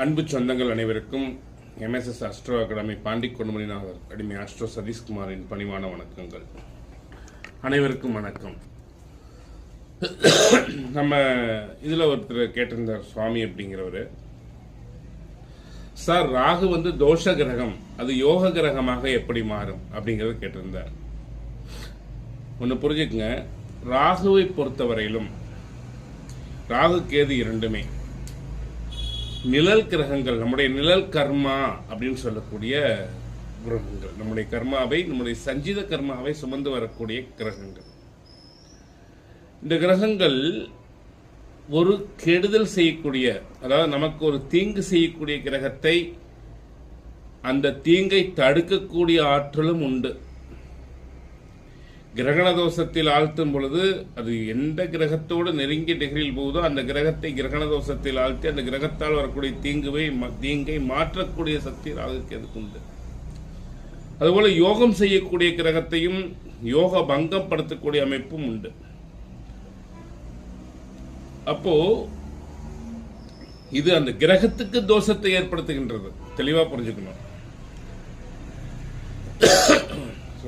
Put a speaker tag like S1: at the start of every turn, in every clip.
S1: அன்பு சொந்தங்கள் அனைவருக்கும் எம்எஸ்எஸ் அஸ்ட்ரோ அகாடமி பாண்டி கொண்டுமணிநாதர் அடிமை அஸ்ட்ரோ சதீஷ்குமாரின் பணிவான வணக்கங்கள். அனைவருக்கும் வணக்கம். நம்ம இதில் ஒருத்தர் கேட்டிருந்தார், சுவாமி அப்படிங்கிறவர், சார் ராகு தோஷ கிரகம், அது யோக கிரகமாக எப்படி மாறும் அப்படிங்கிறத கேட்டிருந்தார். ஒன்று புரிஞ்சுக்குங்க, ராகுவை பொறுத்தவரையிலும் ராகு கேது இரண்டுமே நிழல் கிரகங்கள், நம்முடைய நிழல் கர்மா அப்படின்னு சொல்லக்கூடிய கிரகங்கள், நம்முடைய கர்மாவை, நம்முடைய சஞ்சித கர்மாவை சுமந்து வரக்கூடிய கிரகங்கள். இந்த கிரகங்கள் ஒரு கெடுதல் செய்யக்கூடிய, அதாவது நமக்கு ஒரு தீங்கு செய்யக்கூடிய கிரகத்தை, அந்த தீங்கை தடுக்கக்கூடிய ஆற்றலும் உண்டு. கிரகண தோஷத்தில் ஆழ்த்தும் பொழுது அது எந்த கிரகத்தோடு நெருங்கிய டிகிரியில் போகுதோ அந்த கிரகத்தை கிரகண தோஷத்தில் ஆழ்த்தி அந்த கிரகத்தால் வரக்கூடிய தீங்கை மாற்றக்கூடிய சக்தி ராகுக்கு எதுக்கு உண்டு. அதுபோல யோகம் செய்யக்கூடிய கிரகத்தையும் யோக பங்கப்படுத்தக்கூடிய அமைப்பும் உண்டு. அப்போ இது அந்த கிரகத்துக்கு தோஷத்தை ஏற்படுத்துகின்றது. தெளிவா புரிஞ்சுக்கணும்.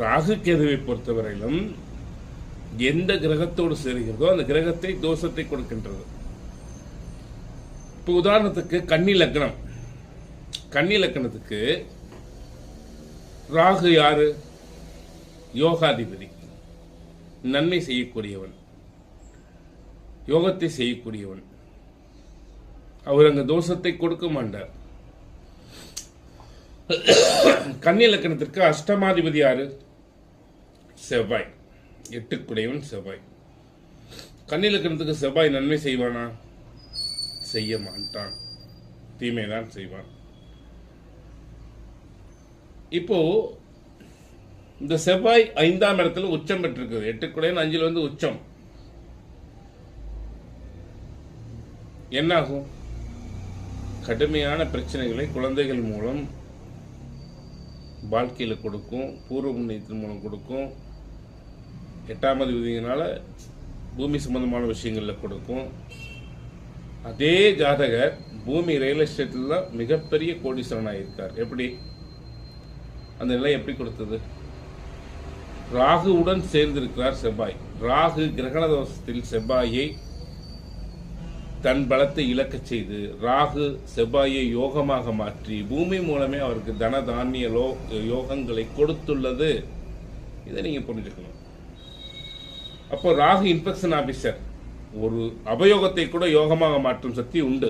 S1: ராகு கேதுவை பொறுத்தவரையிலும் எந்த கிரகத்தோடு சேர்கிறதோ அந்த கிரகத்தை தோஷத்தை கொடுக்கின்றது. இப்போ உதாரணத்துக்கு கன்னி லக்னம், கன்னி லக்னத்துக்கு ராகு யாரு? யோகாதிபதி, நன்மை செய்யக்கூடியவன், யோகத்தை செய்யக்கூடியவன். அவர் அங்க தோஷத்தை கொடுக்க மாட்டார். கன்னி லக்னத்திற்கு அஷ்டமாதிபதி யாரு? செவ்வாய், எட்டுக்குடையவன் செவ்வாய். கன்னி லக்னத்துக்கு செவ்வாய் நன்மை செய்வானா? செய்ய மாட்டான், தீமைதான் செய்வான். இப்போ இந்த செவ்வாய் 5ஆம் இடத்துல உச்சம் பெற்றிருக்குது. எட்டுக்குடையவன் 5ல் உச்சம். என்னாகும்? கடுமையான பிரச்சனைகளை குழந்தைகள் மூலம் வாழ்க்கையில் கொடுக்கும், பூர்வ புண்ணியத்தின் மூலம் கொடுக்கும். 8ஆம் அதிபதியினால பூமி சம்பந்தமான விஷயங்களில் கொடுக்கும். அதே ஜாதகர் பூமி ரியல் எஸ்டேட்ல மிகப்பெரிய கோடீஸ்வரனாக இருக்கார். எப்படி அந்த நிலை எப்படி கொடுத்தது? ராகுவுடன் சேர்ந்திருக்கிறார் செவ்வாய். ராகு கிரகண தோஷத்தில் செவ்வாயை தன் பலத்தை இழக்க செய்து, ராகு செவ்வாயை யோகமாக மாற்றி பூமி மூலமே அவருக்கு தன தானிய யோகங்களை கொடுத்துள்ளது. இதை நீங்க புரிஞ்சுக்கணும். அப்போ ராகு இன்ஃபெக்ஷன் ஆபீசர், ஒரு அபயோகத்தை கூட யோகமாக மாற்றும் சக்தி உண்டு.